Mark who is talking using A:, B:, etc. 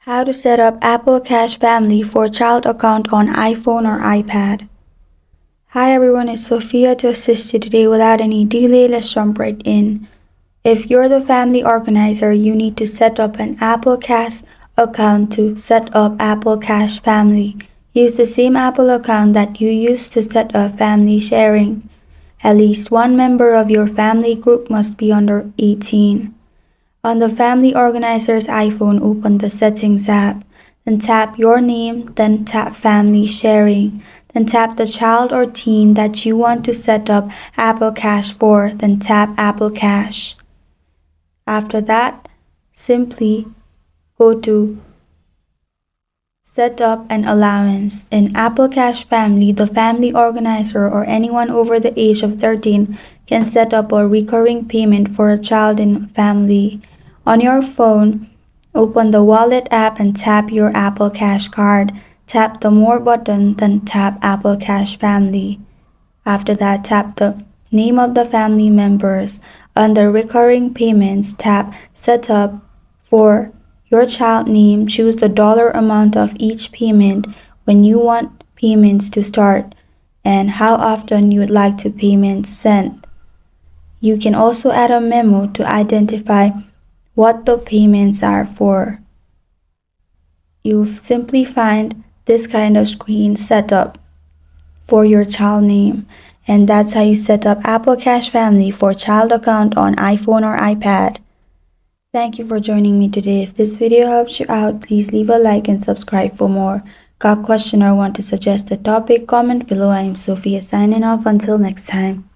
A: How to set up Apple Cash Family for child account on iPhone or iPad. Hi everyone, it's Sophia to assist you today. Without any delay, let's jump right in. If you're the family organizer, you need to set up an Apple Cash account to set up Apple Cash Family. Use the same Apple account that you used to set up family sharing. At least one member of your family group must be under 18. On the Family Organizer's iPhone, open the Settings app. Then tap Your Name, then tap Family Sharing. Then tap the child or teen that you want to set up Apple Cash for, then tap Apple Cash. After that, simply go to Set up an allowance. In Apple Cash Family, the family organizer or anyone over the age of 13 can set up a recurring payment for a child in family. On your phone, open the Wallet app and tap your Apple Cash card. Tap the More button, then tap Apple Cash Family. After that, tap the name of the family members. Under Recurring Payments, tap Set Up for your child name. Choose the dollar amount of each payment when you want payments to start and how often you would like to payments sent. You can also add a memo to identify what the payments are for. You simply find this kind of screen set up for your child name, and that's how you set up Apple Cash Family for child account on iPhone or iPad. Thank you for joining me today. If this video helps you out, please leave a like and subscribe for more. Got a question or want to suggest a topic? Comment below. I am Sophia signing off. Until next time.